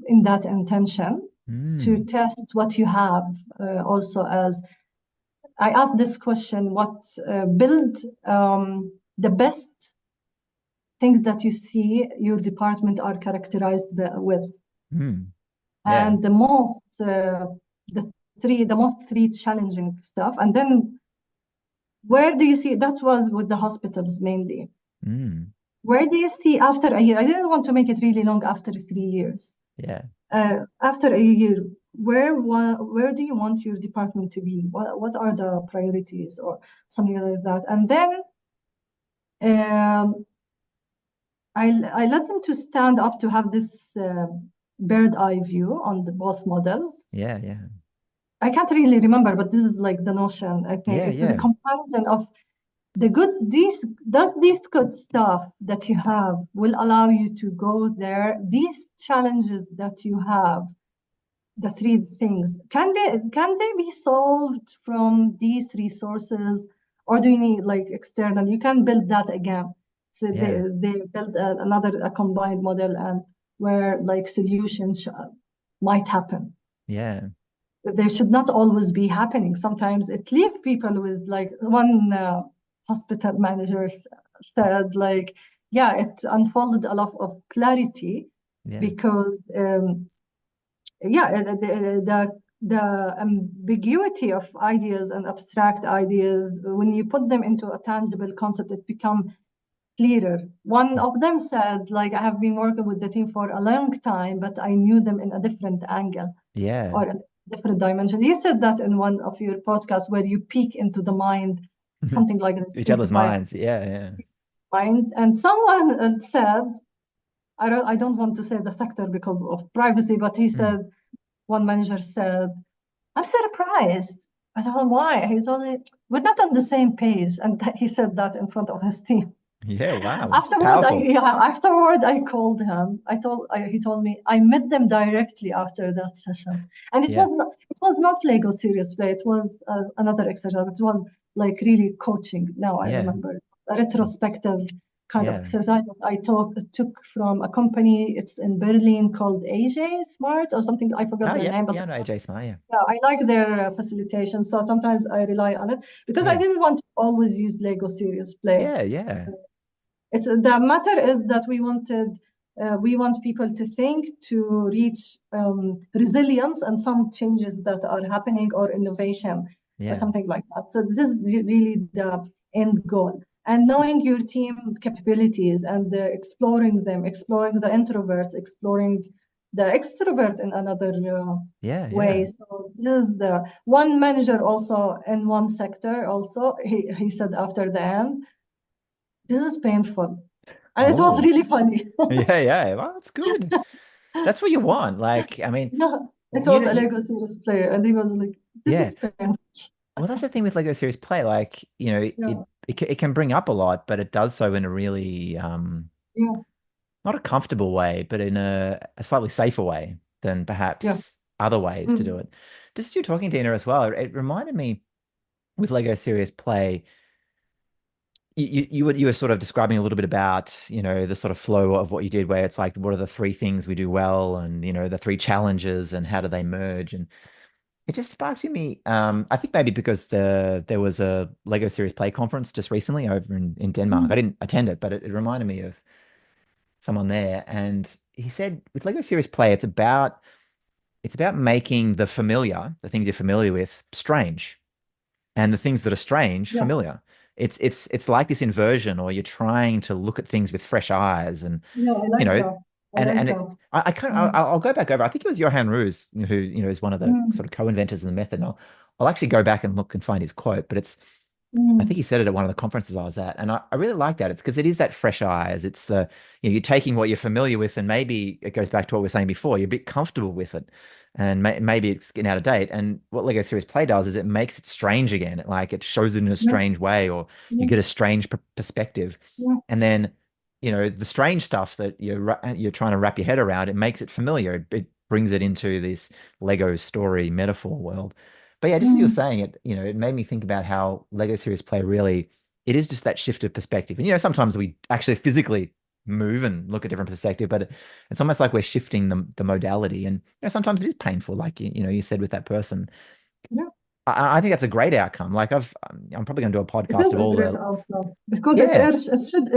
in that intention to Mm. test what you have. Also, as I asked this question, what build the best things that you see your department are characterized with, Mm. Yeah. and the most three challenging stuff, and then where do you see that was with the hospitals mainly. Mm. where do you see after a year? I didn't want to make it really long after 3 years. Yeah. After a year, where do you want your department to be? What are the priorities or something like that? And then um, I let them to stand up to have this bird eye view on both models. Yeah. Yeah. I can't really remember, but this is like the notion. Okay, Yeah. it's the Yeah. comparison of these good stuff that you have will allow you to go there. These challenges that you have, the three things, can they be solved from these resources, or do you need like external? You can build that again. So Yeah. they build a combined model and where like solutions might happen. Yeah. They should not always be happening. Sometimes it leaves people with like one hospital manager said like, yeah, it unfolded a lot of clarity Yeah. because yeah, the ambiguity of ideas and abstract ideas, when you put them into a tangible concept, it becomes clearer. One of them said, like, I have been working with the team for a long time, but I knew them in a different angle Yeah. or a different dimension. You said that in one of your podcasts where you peek into the mind, something like this, Each other's simplify minds. Yeah. Yeah. minds. And someone said, I don't want to say the sector because of privacy, but he Mm. said, one manager said, I'm surprised. I don't know why. He told me, we're not on the same page. And he said that in front of his team. Yeah. Wow. Afterward, Powerful. I called him. He told me I met them directly after that session, and Yeah. it was not Lego serious play. It was another exercise. It was like really coaching. Now I Yeah. remember a retrospective kind of Yeah. exercise that took from a company. It's in Berlin called AJ Smart or something. I forgot Oh, the yep. name, but Yeah. No, AJ Smart. Yeah. yeah, I like their facilitation. So sometimes I rely on it because I Yeah. didn't want to always use Lego serious play. Yeah. Yeah. It's the matter is that we want people to think to reach resilience and some changes that are happening or innovation or Yeah. something like that. So this is really the end goal. And knowing your team's capabilities and exploring them, exploring the introverts, exploring the extrovert in another Yeah. way. Yeah. So this is the one manager also in one sector also he said after the end, this is painful. And it was Oh. really funny. Yeah. Yeah. Well, that's good. That's what you want. Like, I mean, Yeah, it you was know, a Lego series player, and he was like, "This yeah. is painful." Well, that's the thing with Lego Series Play. Like, Yeah, it can bring up a lot, but it does so in a really yeah, not a comfortable way, but in a slightly safer way than yeah. perhaps other ways to do Mm, it. Just you talking, Dina, as well, it reminded me with Lego Serious Play, you were sort of describing a little bit about, the sort of flow of what you did, where it's like, what are the three things we do well, and the three challenges, and how do they merge? And it just sparked in me. I think maybe because there was a Lego Series Play conference just recently over in Denmark. I mm, didn't attend it, but it reminded me of someone there, and he said with Lego Series Play, it's about making the things you're familiar with, strange, and the things that are strange, yeah, familiar. It's like this inversion, or you're trying to look at things with fresh eyes, and yeah. I you like know, that. I and like and it, that. I kind of Mm, I'll go back over. I think it was Johan Roos who is one of the mm, sort of co-inventors of the method. And I'll actually go back and look and find his quote, but I think mm, he said it at one of the conferences I was at, and I really like that. It's because it is that fresh eyes. It's you're taking what you're familiar with, and maybe it goes back to what we were saying before. You're a bit comfortable with it, and maybe it's getting out of date. And what Lego Series Play does is it makes it strange again. It shows it in a yeah, strange way, or you yeah, get a strange perspective, yeah, and then the strange stuff that you're trying to wrap your head around. It makes it familiar. It brings it into this Lego story metaphor world. But yeah, just as you were mm, saying it, it made me think about how Lego Series Play really, it is just that shift of perspective. And sometimes we actually physically move and look at different perspective, but it's almost like we're shifting the modality. And sometimes it is painful, like you said with that person. yeah. I think that's a great outcome. Like I'm probably going to do a It podcast is of a all great the outcome because yeah,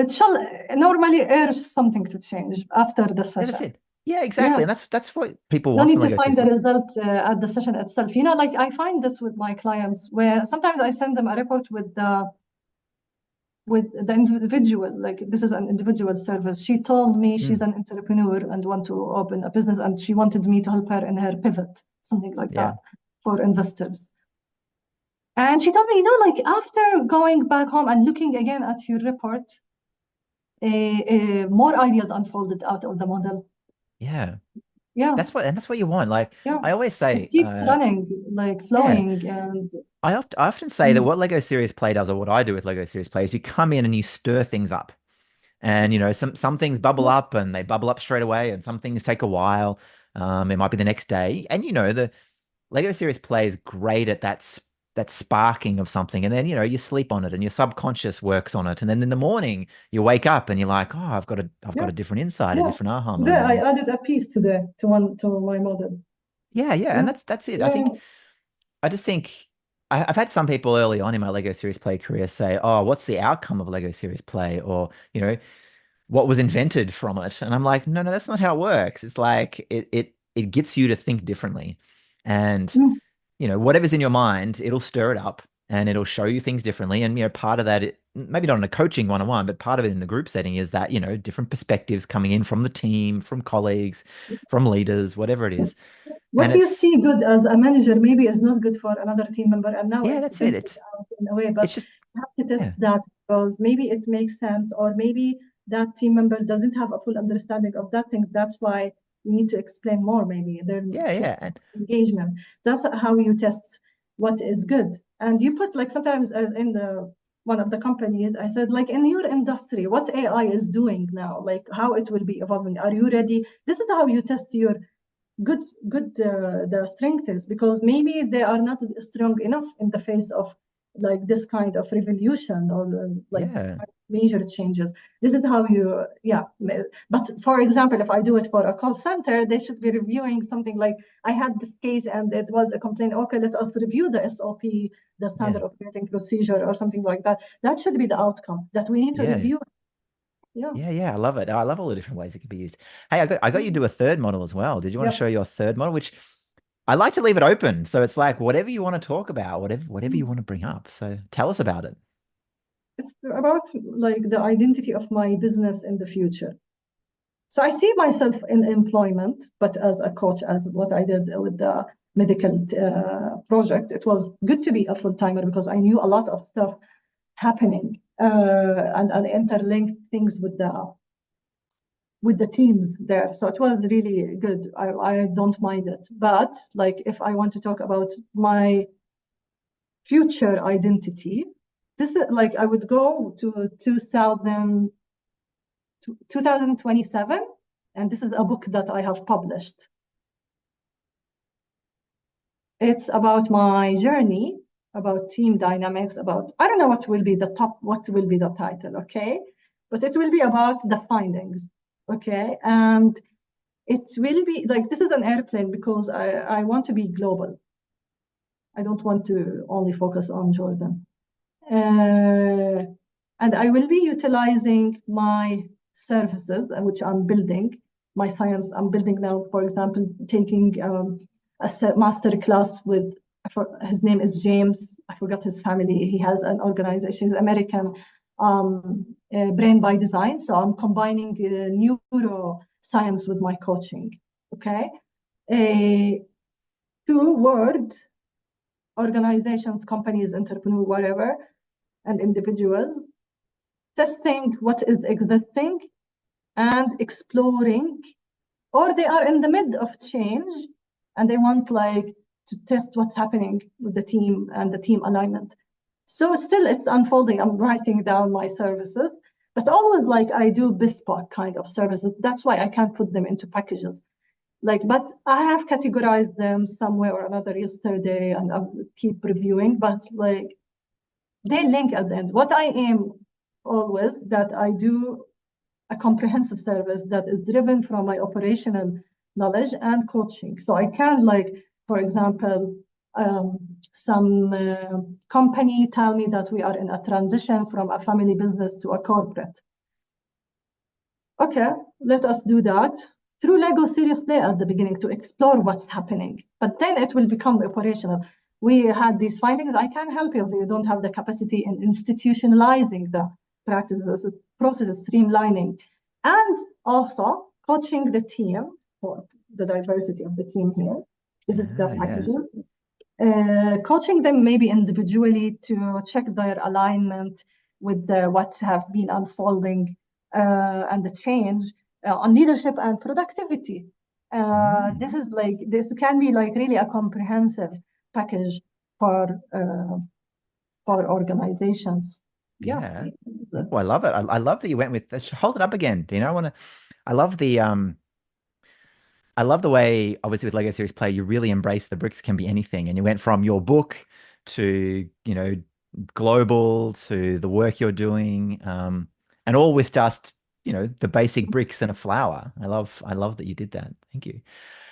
it shall normally urge something to change after the yeah, that's session. it. Yeah, Yeah. exactly. And that's what people No want need from to Lego find Series the Play. result at the session itself. Like I find this with my clients where sometimes I send them a report with with the individual, like this is an individual service. She told me she's Mm, an entrepreneur and want to open a business, and she wanted me to help her in her pivot, something like yeah. that, for investors. And she told me, like after going back home and looking again at your report, more ideas unfolded out of the model. Yeah. Yeah, That's what you want. Like yeah. I always It say, keeps running, like yeah. flowing, and I often say that mm, what Lego Serious Play does, or what I do with Lego Serious Play, is you come in and you stir things up. And some things bubble yeah, up and they bubble up straight away, and some things take a while. It might be the next day. And the Lego Serious Play is great at that sparking of something. And then, you sleep on it and your subconscious works on it. And then in the morning you wake up and you're like, oh, I've got yeah, a different insight, a yeah. different aha Today I moment. added a piece today to my model. Yeah, yeah. And Yeah, that's it. yeah, I just think I've had some people early on in my Lego Serious Play career say, oh, what's the outcome of Lego Serious Play? Or, what was invented from it. And I'm like, no, no, that's not how it works. It's like it gets you to think differently. And, mm, whatever's in your mind, it'll stir it up and it'll show you things differently. And, part of that, maybe not in a coaching one-on-one, but part of it in the group setting is that, different perspectives coming in from the team, from colleagues, from leaders, whatever it yeah. is. And What you it's, see good as a manager maybe is not good for another team member, and now yeah, it's that's it. vented out in a way, but It's just, you have to test yeah, that because maybe it makes sense, or maybe that team member doesn't have a full understanding of that thing. That's why you need to explain more, maybe yeah, there's yeah. And engagement. That's how you test what is good. And you put like sometimes in the one of the companies, I said, like in your industry, what AI is doing now, like how it will be evolving. Are you ready? This is how you test your good the strength is, because maybe they are not strong enough in the face of like this kind of revolution, or like this yeah, kind of major changes. This is how you, yeah. But for example, if I do it for a call center, they should be reviewing something like, I had this case and it was a complaint, okay, let us review the SOP, the yeah, standard operating procedure, or something like that. That should be the outcome, that we need to yeah. review. Yeah. Yeah, yeah, I love it. I love all the different ways it can be used. Hey, I got you to do a third model as well. Did you want to Yeah. show your third model? Which I like to leave it open. So it's like whatever you want to talk about, whatever you want to bring up. So tell us about it. It's about like the identity of my business in the future. So I see myself in employment, but as a coach, as what I did with the medical project, it was good to be a full timer because I knew a lot of stuff happening, and interlinked things with the teams there. So it was really good. I don't mind it. But like if I want to talk about my future identity, this is like I would go to 2027, and this is a book that I have published. It's about my journey, about team dynamics, about, I don't know what will be the title, okay? But it will be about the findings, okay? And it will be like, this is an airplane because I want to be global. I don't want to only focus on Jordan. Uh, and I will be utilizing my services, which I'm building, my science. I'm building now, for example, taking a master class with, his name is James. I forgot his family. He has an organization, he's American, Brain by Design. So I'm combining neuroscience with my coaching. Okay. Two word organizations, companies, entrepreneurs, whatever, and individuals, testing what is existing and exploring, or they are in the mid of change and they want like to test what's happening with the team and the team alignment. So still it's unfolding. I'm writing down my services, but always like I do bespoke kind of services. That's why I can't put them into packages. Like, but I have categorized them somewhere or another yesterday, and I'll keep reviewing, but like they link at the end. What I aim always that I do a comprehensive service that is driven from my operational knowledge and coaching. So I can, like, for example, some company tell me that we are in a transition from a family business to a corporate. Okay, let us do that through Lego Serious Play at the beginning to explore what's happening. But then it will become operational. We had these findings. I can help you if you don't have the capacity in institutionalizing the practices, process streamlining, and also coaching the team for the diversity of the team here. This is the Yeah. packages. Coaching them maybe individually to check their alignment with what have been unfolding and the change on leadership and productivity. This can be like really a comprehensive package for organizations. Yeah. Yeah. Oh, I love it. I love that you went with let's hold it up again. Dina. I love I love the way, obviously, with Lego Series Play, you really embrace the bricks can be anything. And you went from your book to, global to the work you're doing, and all with just, the basic bricks and a flower. I love that you did that. Thank you.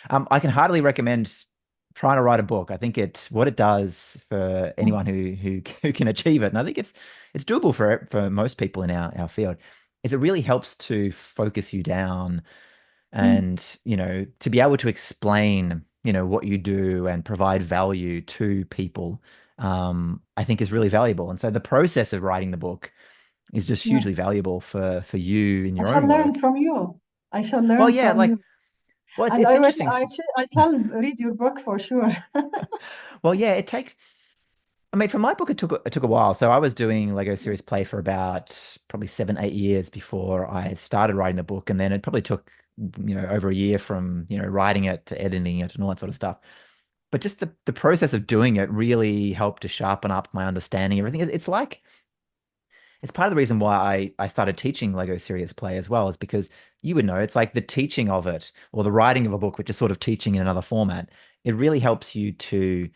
I can heartily recommend trying to write a book. I think what it does for anyone who can achieve it, and I think it's doable for most people in our field, is it really helps to focus you down Mm. and to be able to explain what you do and provide value to people. I think is really valuable, and so the process of writing the book is just Yeah. hugely valuable for you in I your shall own learn work. from you. I shall Well, learn yeah, from you. And it's interesting. I shall read your book for sure. Well, yeah, it takes. I mean, for my book, it took a while. So I was doing Lego Series Play for about probably 7, 8 years before I started writing the book, and then it probably took over a year from writing it to editing it and all that sort of stuff. But just the process of doing it really helped to sharpen up my understanding of everything. It's part of the reason why I started teaching Lego Serious Play as well, is because you would know it's like the teaching of it or the writing of a book, which is sort of teaching in another format. It really helps you to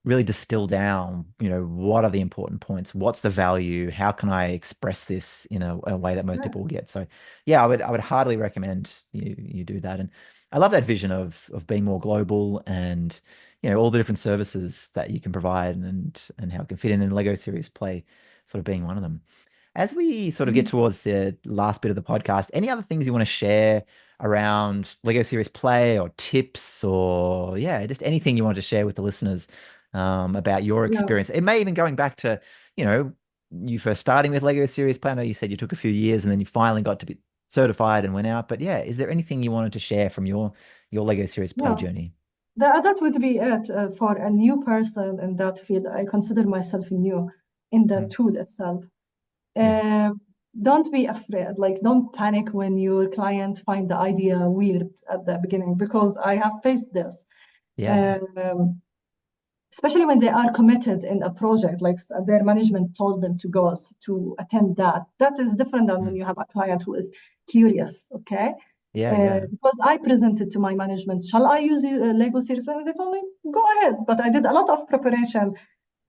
really distill down, what are the important points? What's the value? How can I express this in a way that most Yes. people will get? So yeah, I would heartily recommend you do that. And I love that vision of being more global and all the different services that you can provide and how it can fit in Lego Series Play sort of being one of them. As we sort of get Mm. towards the last bit of the podcast, any other things you want to share around Lego Series Play or tips or yeah, just anything you want to share with the listeners about your Yeah. experience? It may even going back to, you know, you first starting with Lego Series Play. I know you said you took a few years and then you finally got to be certified and went out. But yeah, is there anything you wanted to share from your Lego Series Play Yeah. journey? That would be it for a new person in that field. I consider myself new in the Mm, tool itself. yeah. Uh, don't be afraid. Like, don't panic when your client find the idea weird at the beginning, because I have faced this. Yeah. Um, Especially when they are committed in a project, like their management told them to go to attend that. That is different than when Mm, you have a client who is curious, okay? yeah. Because I presented to my management, shall I use Lego Series? And they told me, go ahead. But I did a lot of preparation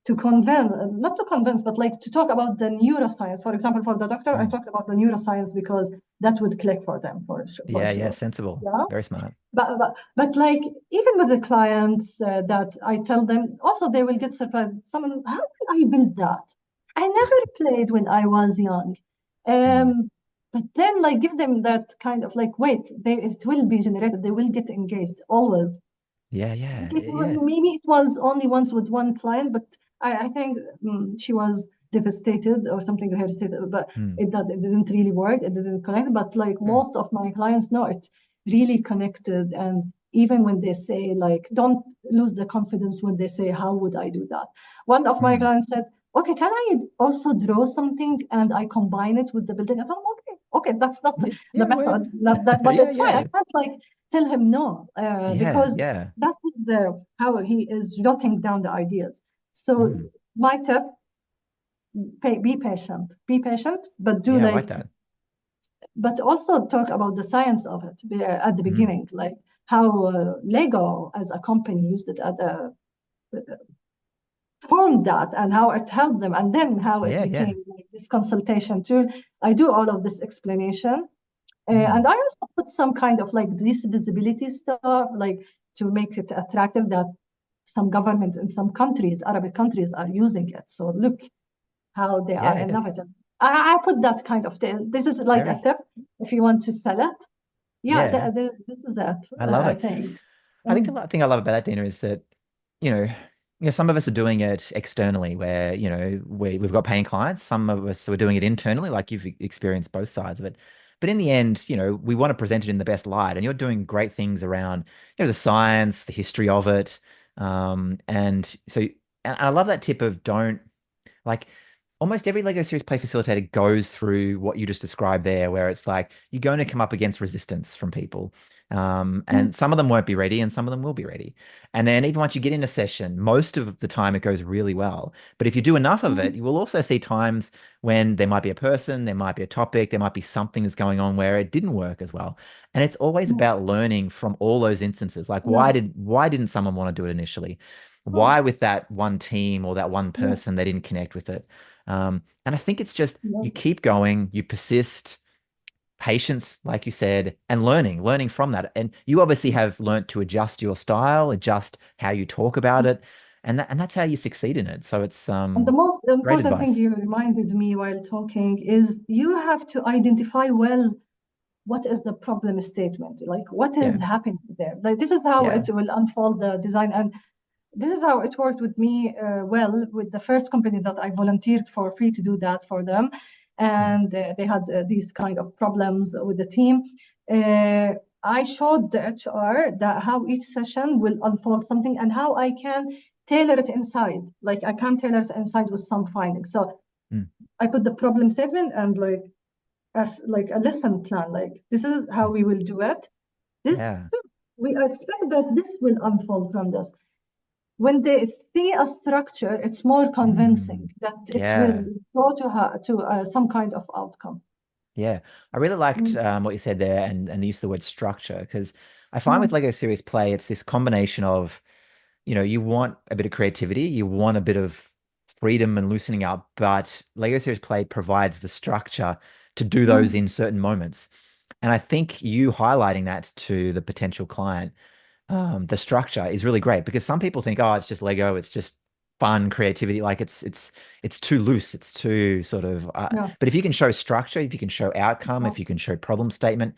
to convince, not to convince, but like to talk about the neuroscience. For example, for the doctor, I Mm, talked about the neuroscience because that would click for them for yeah. sure. Sensible. Yeah. Very smart. But like even with the clients that I tell them, also they will get surprised. Someone, how can I build that? I never played when I was young. Mm, But then like give them that kind of like, wait, it will be generated. They will get engaged always. yeah. Maybe it was only once with one client, but I think she was devastated or something devastated, but Mm, it didn't really work. It didn't connect. But like mm, most of my clients know it really connected. And even when they say like, don't lose the confidence when they say, how would I do that? One of my mm. clients said, okay, can I also draw something and I combine it with the building? I thought, okay, that's not the Well, method, not that, but it's fine. I yeah. can't like tell him no because Yeah. that's how he is jotting down the ideas. So Mm, my tip, be patient, but do yeah, I like like, that. but also talk about the science of it at the Mm, beginning, like how Lego as a company used it at the formed that and how it helped them, and then how it yeah. became like this consultation tool. I do all of this explanation. And Mm, I also put some kind of like this visibility stuff, like to make it attractive that some governments in some countries, Arabic countries, are using it. So look how they are yeah. innovative. I put that kind of thing. This is like a Very. tip if you want to sell it. Yeah, Yeah. this is it, I love I it. think. I think Mm. thing I love about that, Dina, is that, you know, some of us are doing it externally where, we've got paying clients. Some of us are doing it internally, like you've experienced both sides of it. But in the end, we want to present it in the best light. And you're doing great things around, the science, the history of it. And I love that tip of don't like almost every Lego Series Play facilitator goes through what you just described there, where it's like you're going to come up against resistance from people. Mm, And some of them won't be ready and some of them will be ready. And then even once you get in a session, most of the time it goes really well. But if you do enough of it, mm, you will also see times when there might be a person, there might be a topic, there might be something that's going on where it didn't work as well. And it's always mm, about learning from all those instances. Like yeah, why didn't someone want to do it initially? Why oh, with that one team or that one yeah, person they didn't connect with it? And I think it's just yeah. you keep going, you persist, patience, like you said, and learning from that. And you obviously have learned to adjust your style, adjust how you talk about it, and that's how you succeed in it. So it's And the most great important thing advice. you reminded me while talking is you have to identify well what is the problem statement, like what Yeah, is happening there. Like this is how it yeah, will unfold the design, and this is how it worked with me well with the first company that I volunteered for free to do that for them, mm, and they had these kind of problems with the team. Uh, I showed the HR that how each session will unfold something and how I can tailor it inside. Like I can tailor it inside with some findings. So mm, I put the problem statement and like as like a lesson plan. Like this is how mm. we will do it. This Yeah, we expect that this will unfold from this. When they see a structure, it's more convincing mm, that it will yeah. go to some kind of outcome. Yeah, I really liked Mm, what you said there and the use of the word structure because I find with mm, Lego Series Play, it's this combination of you want a bit of creativity, you want a bit of freedom and loosening up, but Lego Series Play provides the structure to do those mm, in certain moments. And I think you highlighting that to the potential client, the structure is really great because some people think, oh, it's just Lego, it's just fun creativity, like it's too loose, it's too sort of. yeah, But if you can show structure, if you can show outcome, if you can exactly. show problem statement,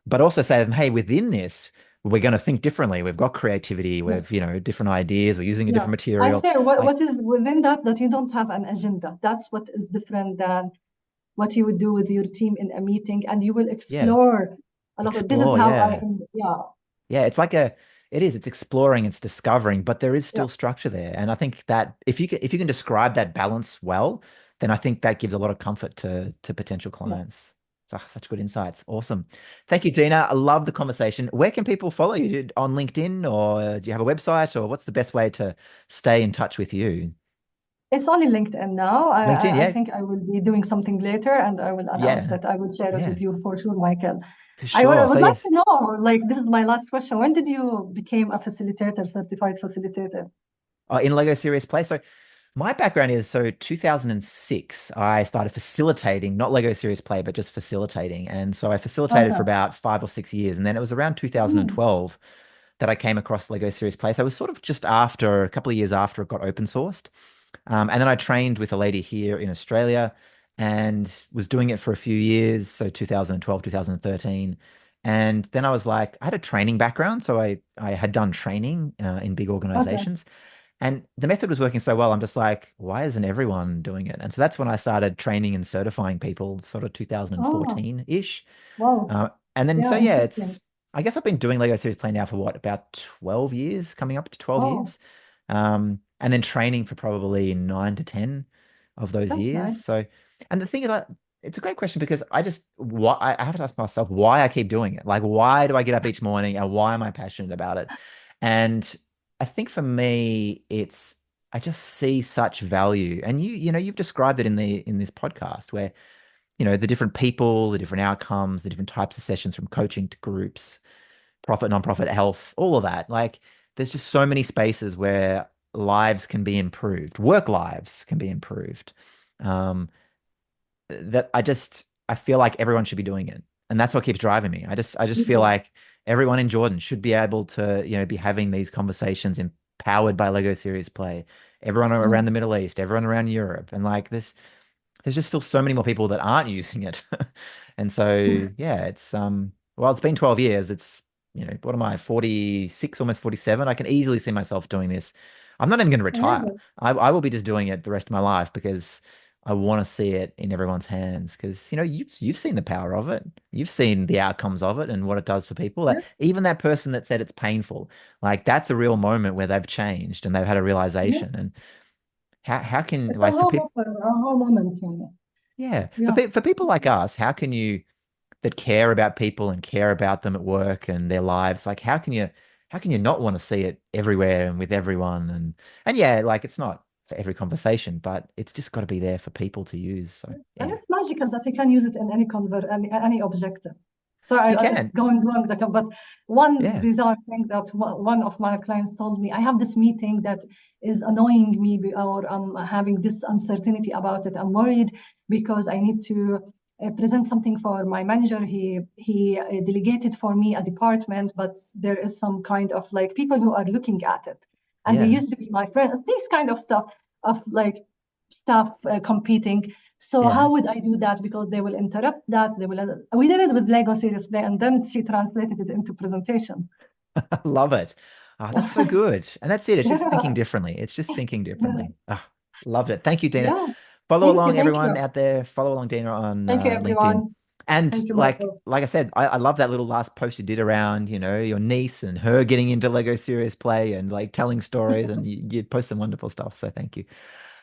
but also say to them, hey, within this, we're going to think differently. We've got creativity. Yes, We've, different ideas. We're using a yeah. different I material. say Like, what is within that you don't have an agenda. That's what is different than what you would do with your team in a meeting, and you will yeah, explore a lot of. This is explore. how Yeah. yeah, Yeah. It's exploring, it's discovering, but there is yeah, still structure there. And I think that if you can describe that balance well, then I think that gives a lot of comfort to potential yeah. clients. So, such good insights. Awesome. Thank you, Dina. I love the conversation. Where can people follow you on LinkedIn or do you have a website or what's the best way to stay in touch with you? It's only LinkedIn now. LinkedIn, I yeah. think I will be doing something later and I will announce Yeah. it. I will share it Yeah. with you for sure, Michael. For sure. So Would like yes. to know, like, this is my last question. When did you become a facilitator, certified facilitator? In Lego Serious Play. So my background is 2006, I started facilitating, not Lego Serious Play, but just facilitating. And so I facilitated for Okay. about 5 or 6 years. And then it was around Mm, 2012 that I came across Lego Serious Play. So I was sort of just after a couple of years after it got open sourced. And then I trained with a lady here in Australia and was doing it for a few years. So 2012, 2013. And then I was like, I had a training background. So I had done training in big okay. organizations. And the method was working so well, I'm just like, why isn't everyone doing it? And so that's when I started training and certifying people, sort of Oh, 2014-ish. wow. And then, so Yeah, yeah, interesting. I guess I've been doing Lego Series Play now for what, about 12 years, coming up to 12 Oh, years. And then training for probably 9 to 10 of those that's years. nice. So, and the thing is, it's a great question because I have to ask myself why I keep doing it. Like, why do I get up each morning and why am I passionate about it? And I think for me, I just see such value. And you've described it in this podcast where the different people, the different outcomes, the different types of sessions from coaching to groups, profit, nonprofit, health, all of that. Like there's just so many spaces where lives can be improved, work lives can be improved. Um, that I feel like everyone should be doing it. And that's what keeps driving me. I just Me feel too. like everyone in Jordan should be able to, be having these conversations empowered by Lego Series Play. Everyone around the Mm, Middle East, everyone around Europe. And like this, there's just still so many more people that aren't using it. And so, yeah, it's been 12 years. It's, what am I, 46, almost 47. I can easily see myself doing this I'm not even going to retire. Amazing. I will be just doing it the rest of my life because I want to see it in everyone's hands. Because you've seen the power of it. You've seen the outcomes of it and what it does for people. That Yeah. even that person that said it's painful, like that's a real moment where they've changed and they've had a Yeah. realization. And how can It's a like for people, aha moment. Yeah. yeah, Yeah. for people like us, how can you that care about people and care about them at work and their lives. Like, how can you not want to see it everywhere and with everyone? And yeah, like it's not for every conversation, but it's just got to be there for people to use. So And anyway, it's magical that you can use it in any objective. So you it's can. going long, but one Yeah. bizarre thing that one of my clients told me, I have this meeting that is annoying me, or I'm having this uncertainty about it. I'm worried because I need to present something for my manager. He delegated for me a department, but there is some kind of like people who are looking at it, and they Yeah. used to be my friends. This kind of stuff of like staff competing. So Yeah. how would I do that? Because they will interrupt that. They will. We did it with Lego Serious Play, and then she translated it into presentation. I love it. Oh, that's so good. And that's it. It's just thinking Yeah, differently. It's just thinking yeah, differently. Ah, loved it. Thank you, Dina. yeah. Follow Thank you, along, thank everyone you, out there. Follow along Dina on thank you, LinkedIn. everyone. And Thank you, Michael. like I said, I love that little last post you did around, your niece and her getting into Lego Serious Play and like telling stories, and you post some wonderful stuff. So thank you.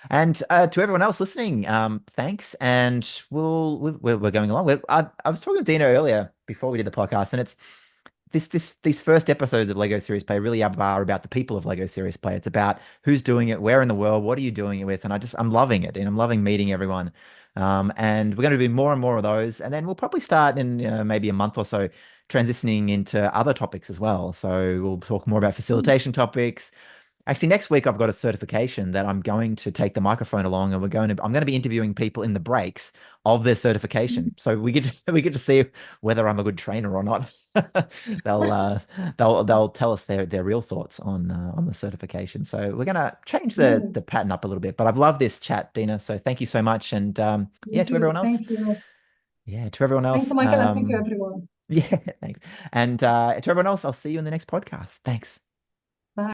And to everyone else listening, thanks. And we're going along. I was talking to Dina earlier before we did the podcast, and it's these first episodes of Lego Serious Play really are about the people of Lego Serious Play. It's about who's doing it, where in the world, what are you doing it with, and I'm loving it, and I'm loving meeting everyone. And we're going to do more and more of those, and then we'll probably start in maybe a month or so transitioning into other topics as well. So we'll talk more about facilitation topics. Actually, next week I've got a certification that I'm going to take the microphone along, and I'm going to be interviewing people in the breaks of their certification. So we get to see whether I'm a good trainer or not. They'll uh, they'll tell us their real thoughts on the certification. So we're gonna change Amazing. the pattern up a little bit. But I've loved this chat, Dina. So thank you so much, and You yeah, to everyone too. else, Thank you. yeah, to everyone Thank else, you, Michael, and thank you, everyone. yeah, thanks, and to everyone else, I'll see you in the next podcast. Thanks.